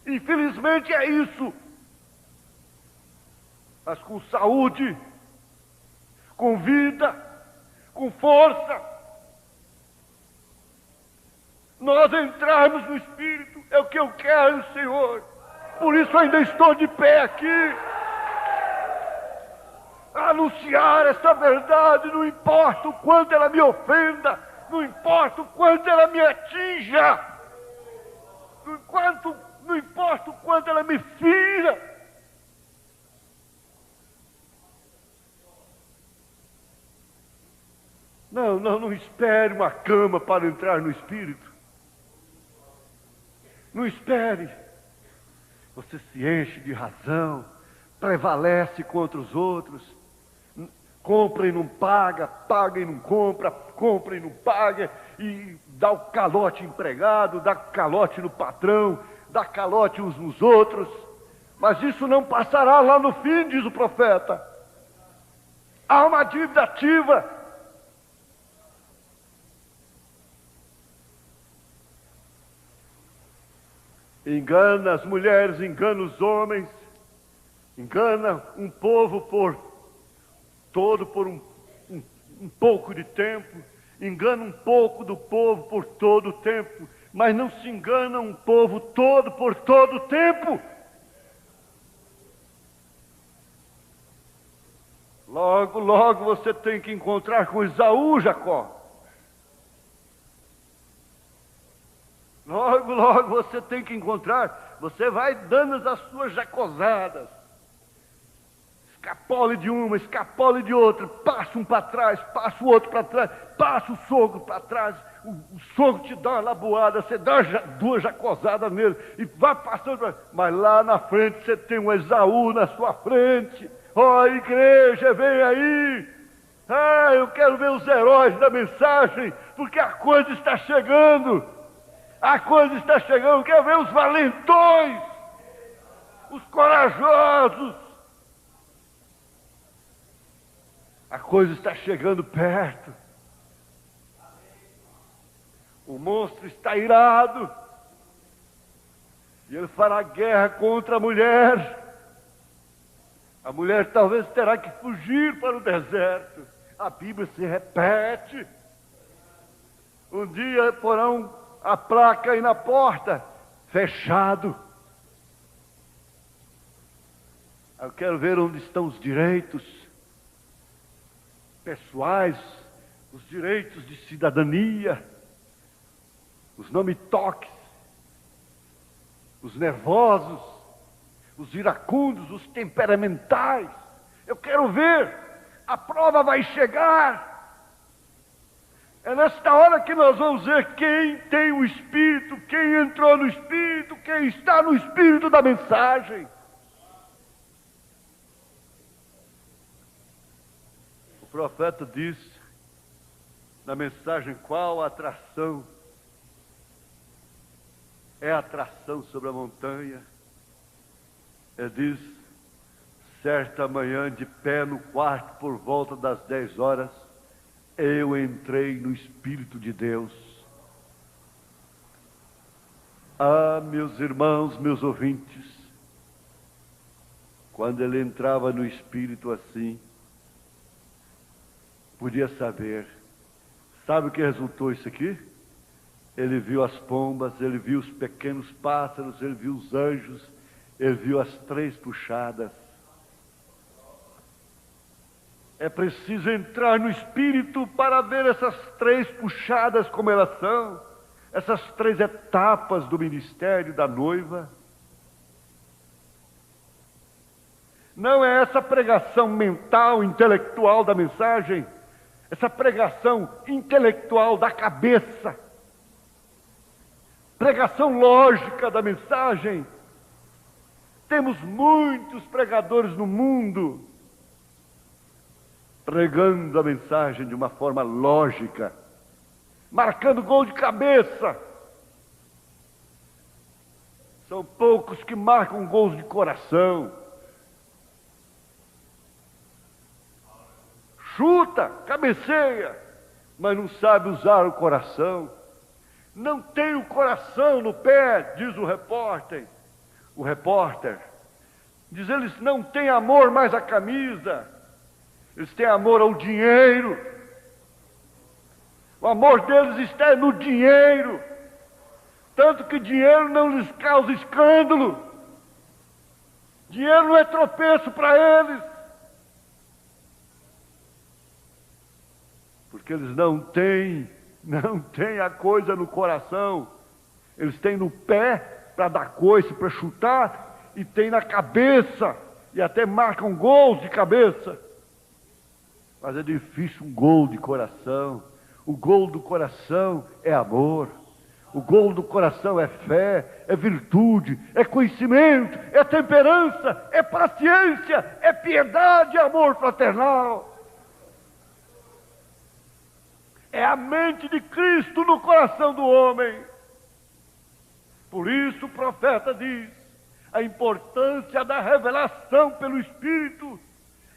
Infelizmente é isso. Mas com saúde, com vida, com força, nós entrarmos no Espírito, é o que eu quero, Senhor. Por isso ainda estou de pé aqui, a anunciar essa verdade, não importa o quanto ela me ofenda, não importa o quanto ela me atinja, não importa o quanto ela me fira. Não espere uma cama para entrar no Espírito. Não espere. Você se enche de razão, prevalece contra os outros, compra e não paga, paga e não compra, compra e não paga, e dá o calote empregado, dá calote no patrão, dá calote uns nos outros. Mas isso não passará lá no fim, diz o profeta. Há uma dívida ativa. Engana as mulheres, engana os homens, engana um povo por um pouco de tempo, engana um pouco do povo por todo o tempo, mas não se engana um povo todo por todo o tempo. Logo, logo você tem que encontrar com Esaú, Jacó. Logo, logo você tem que encontrar, você vai dando as suas jacosadas, escapole de uma, escapole de outra, passa um para trás, passa o outro para trás, passa o sogro para trás, o sogro te dá uma laboada, você dá duas jacosadas nele e vai passando, mas lá na frente você tem um Esaú na sua frente. Ó, igreja, vem aí. Ah, eu quero ver os heróis da mensagem, porque a coisa está chegando. A coisa está chegando, quero ver os valentões, os corajosos. A coisa está chegando perto. O monstro está irado. E ele fará guerra contra a mulher. A mulher talvez terá que fugir para o deserto. A Bíblia se repete. Um dia porão a placa aí na porta, fechado. Eu quero ver onde estão os direitos pessoais, os direitos de cidadania, os não me toques, os nervosos, os iracundos, os temperamentais. Eu quero ver, a prova vai chegar. É nesta hora que nós vamos ver quem tem o Espírito, quem entrou no Espírito, quem está no Espírito da mensagem. profeta disse, na mensagem, qual a atração? É a atração sobre a montanha. Ele diz, certa manhã, de pé no quarto, por volta das 10 horas, eu entrei no Espírito de Deus. Ah, meus irmãos, meus ouvintes, quando ele entrava no Espírito assim, podia saber. Sabe o que resultou isso aqui? Ele viu as pombas, ele viu os pequenos pássaros, ele viu os anjos, ele viu as 3 puxadas. É preciso entrar no Espírito para ver essas 3 puxadas como elas são, essas 3 etapas do ministério da noiva. Não é essa pregação mental, intelectual da mensagem, essa pregação intelectual da cabeça, pregação lógica da mensagem. Temos muitos pregadores no mundo pregando a mensagem de uma forma lógica, marcando gol de cabeça. São poucos que marcam gols de coração. Chuta, cabeceia, mas não sabe usar o coração. Não tem o coração no pé, diz o repórter. O repórter diz, eles não têm amor mais à camisa, eles têm amor ao dinheiro. O amor deles está no dinheiro, tanto que dinheiro não lhes causa escândalo, dinheiro não é tropeço para eles, porque eles não têm a coisa no coração. Eles têm no pé para dar coice, para chutar, e tem na cabeça, e até marcam gols de cabeça. Mas é difícil um gol de coração. O gol do coração é amor. O gol do coração é fé, é virtude, é conhecimento, é temperança, é paciência, é piedade, é amor fraternal. É a mente de Cristo no coração do homem. Por isso o profeta diz a importância da revelação pelo Espírito.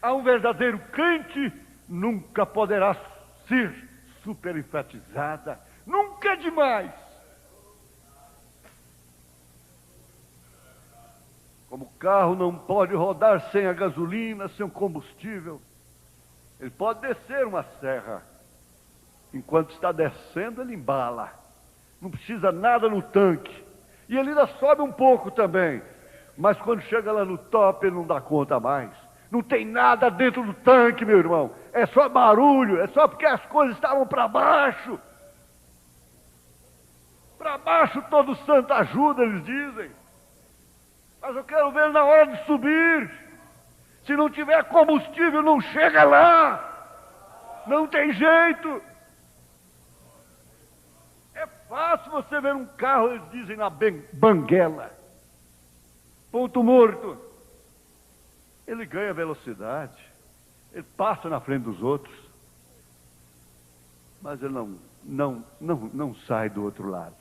A um verdadeiro crente nunca poderá ser superenfatizada. Nunca é demais. Como o carro não pode rodar sem a gasolina, sem o combustível, ele pode descer uma serra. Enquanto está descendo, ele embala. Não precisa nada no tanque. E ele ainda sobe um pouco também. Mas quando chega lá no top, ele não dá conta mais. Não tem nada dentro do tanque, meu irmão. É só barulho, é só porque as coisas estavam para baixo. Para baixo todo santo ajuda, eles dizem. Mas eu quero ver na hora de subir. Se não tiver combustível, não chega lá. Não tem jeito. É fácil você ver um carro, eles dizem, na banguela. Ponto morto. Ele ganha velocidade. Ele passa na frente dos outros. Mas ele não sai do outro lado.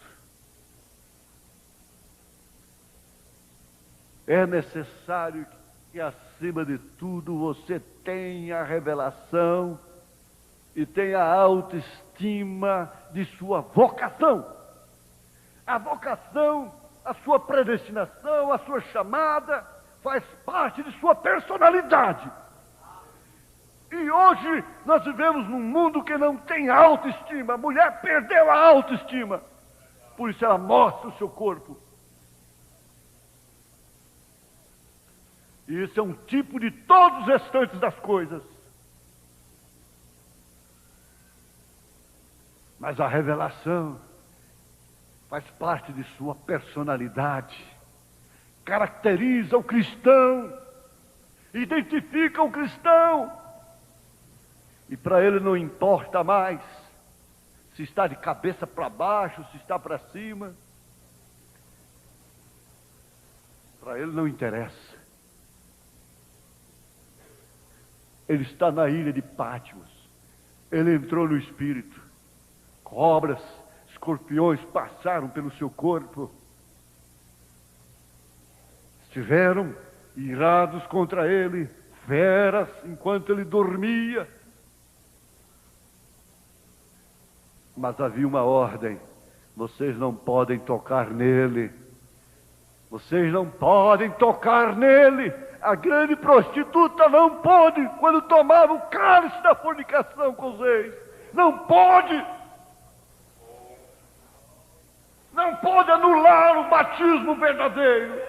É necessário que, acima de tudo, você tenha a revelação e tenha a autoestima de sua vocação. A vocação, a sua predestinação, a sua chamada, faz parte de sua personalidade. E hoje nós vivemos num mundo que não tem autoestima. A mulher perdeu a autoestima. Por isso ela mostra o seu corpo. E isso é um tipo de todos os restantes das coisas. Mas a revelação faz parte de sua personalidade. Caracteriza o cristão. Identifica o cristão. E para ele não importa mais se está de cabeça para baixo, se está para cima. Para ele não interessa. Ele está na ilha de Pátimos. Ele entrou no espírito. Cobras, escorpiões passaram pelo seu corpo. Estiveram irados contra ele, feras, enquanto ele dormia. Mas havia uma ordem: vocês não podem tocar nele. Vocês não podem tocar nele. A grande prostituta não pôde, quando tomava o cálice da fornicação com os reis. Não pode. Não pode anular o batismo verdadeiro.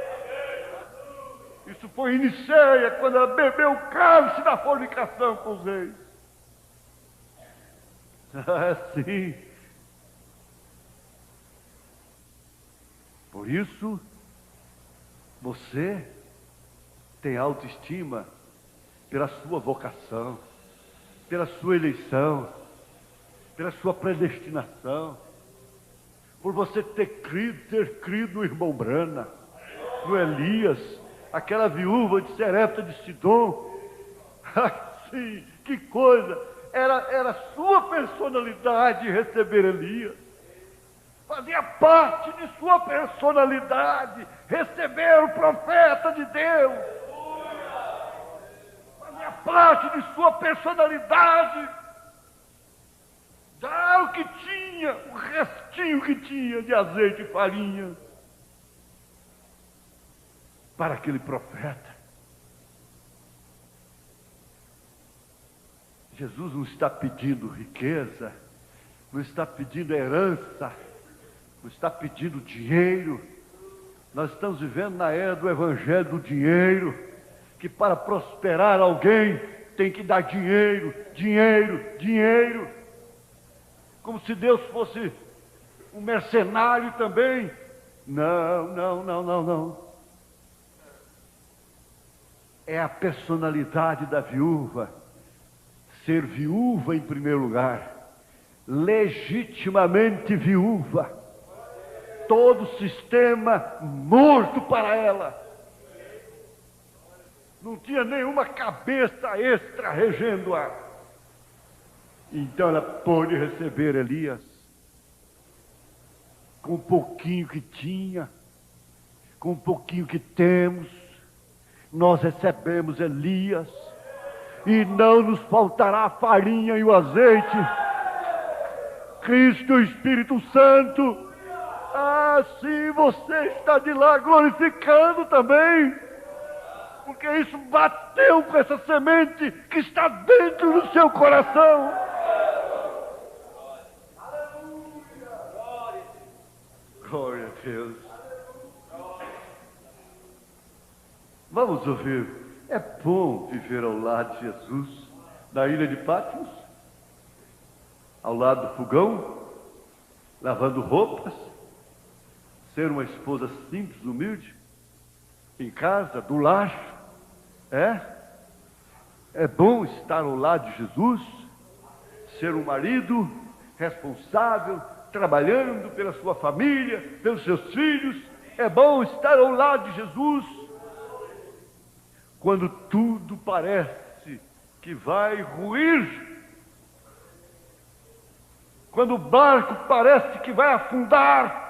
Isso foi em Niceia, quando ela bebeu o cálice da fornicação com os reis. Sim. Por isso, você tem autoestima pela sua vocação, pela sua eleição, pela sua predestinação, por você ter crido no irmão Brana, no Elias, aquela viúva de Serepta de Sidom. Sim, que coisa! Era sua personalidade receber Elias. Fazia parte de sua personalidade receber o profeta de Deus. Fazia parte de sua personalidade dar o que tinha, o restinho que tinha de azeite e farinha para aquele profeta. Jesus não está pedindo riqueza, não está pedindo herança, não está pedindo dinheiro. Nós estamos vivendo na era do evangelho do dinheiro, que para prosperar alguém tem que dar dinheiro, dinheiro, dinheiro. Como se Deus fosse um mercenário também. Não. É a personalidade da viúva. Ser viúva em primeiro lugar. Legitimamente viúva. Todo o sistema morto para ela. Não tinha nenhuma cabeça extra regendo-a. Então ela pôde receber Elias. Com o pouquinho que tinha, com o pouquinho que temos, nós recebemos Elias. E não nos faltará a farinha e o azeite. Cristo e o Espírito Santo. Sim, você está de lá glorificando também. Porque isso bateu com essa semente que está dentro do seu coração. Glória a Deus. Vamos ouvir. É bom viver ao lado de Jesus, na ilha de Pátimos, ao lado do fogão, lavando roupas, ser uma esposa simples, humilde, em casa, do lar. É bom estar ao lado de Jesus, ser um marido responsável, trabalhando pela sua família, pelos seus filhos. É bom estar ao lado de Jesus. Quando tudo parece que vai ruir, quando o barco parece que vai afundar,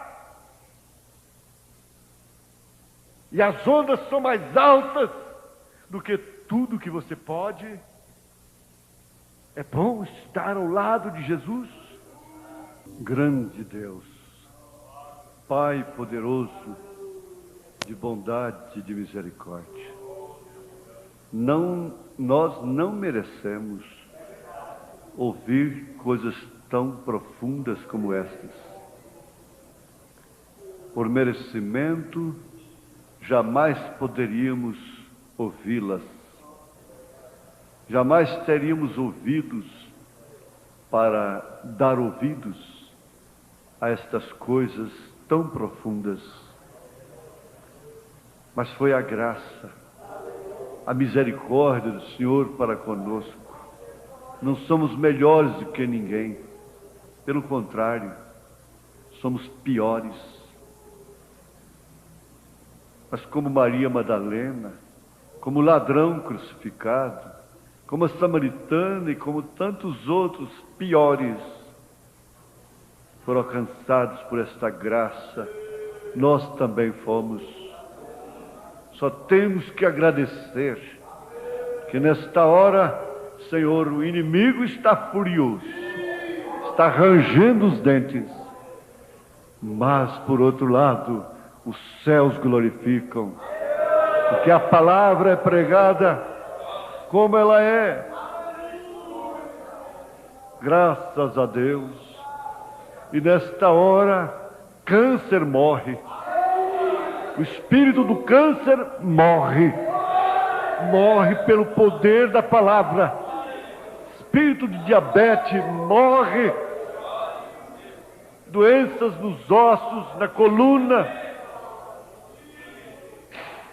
e as ondas são mais altas do que tudo que você pode, é bom estar ao lado de Jesus. Grande Deus, Pai poderoso, de bondade e de misericórdia, nós não merecemos ouvir coisas tão profundas como estas. Por merecimento, jamais poderíamos ouvi-las. Jamais teríamos ouvidos para dar ouvidos a estas coisas tão profundas. Mas foi a graça, a misericórdia do Senhor para conosco. Não somos melhores do que ninguém. Pelo contrário, somos piores. Mas como Maria Madalena, como ladrão crucificado, como a samaritana e como tantos outros piores, foram alcançados por esta graça, nós também fomos. Só temos que agradecer que nesta hora, Senhor, o inimigo está furioso, está rangendo os dentes, mas por outro lado, os céus glorificam, porque a palavra é pregada como ela é. Graças a Deus. E nesta hora, câncer morre. O espírito do câncer morre. Morre pelo poder da palavra. Espírito de diabetes morre. Doenças nos ossos, na coluna,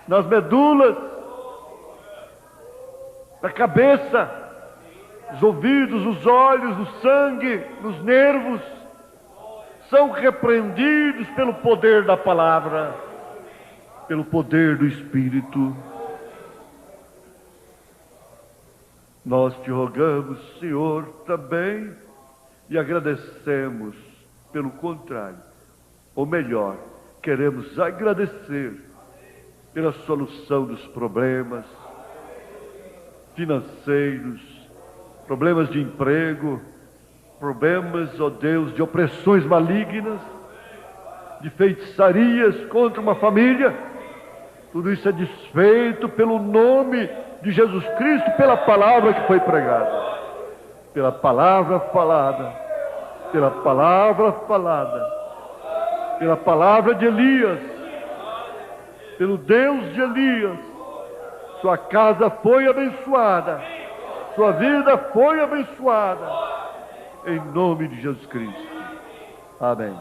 nas medulas, na cabeça, os ouvidos, os olhos, no sangue, nos nervos, são repreendidos pelo poder da palavra, pelo poder do Espírito. Nós te rogamos, Senhor, também, e agradecemos, pelo contrário, ou melhor, queremos agradecer pela solução dos problemas financeiros, problemas de emprego, problemas, ó Deus, de opressões malignas, de feitiçarias contra uma família. Tudo isso é desfeito pelo nome de Jesus Cristo, pela palavra que foi pregada, pela palavra falada, pela palavra falada, pela palavra de Elias, pelo Deus de Elias. Sua casa foi abençoada, sua vida foi abençoada, em nome de Jesus Cristo. Amém.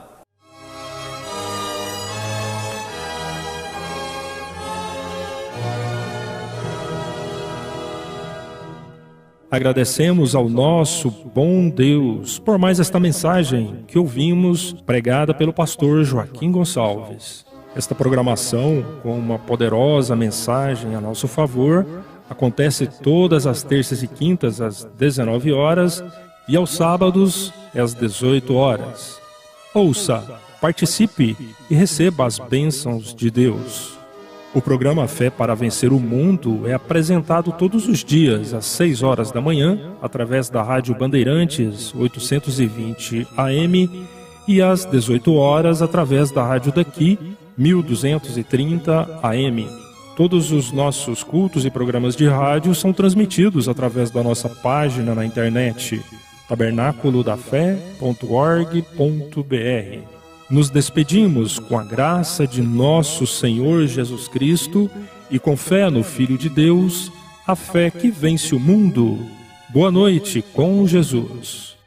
Agradecemos ao nosso bom Deus por mais esta mensagem que ouvimos pregada pelo pastor Joaquim Gonçalves. Esta programação, com uma poderosa mensagem a nosso favor, acontece todas as terças e quintas às 19 horas e aos sábados às 18 horas. Ouça, participe e receba as bênçãos de Deus. O programa Fé para Vencer o Mundo é apresentado todos os dias às 6 horas da manhã, através da Rádio Bandeirantes 820 AM e às 18 horas através da Rádio Daqui 1230 AM. Todos os nossos cultos e programas de rádio são transmitidos através da nossa página na internet, tabernaculodafé.org.br. Nos despedimos com a graça de nosso Senhor Jesus Cristo e com fé no Filho de Deus, a fé que vence o mundo. Boa noite com Jesus.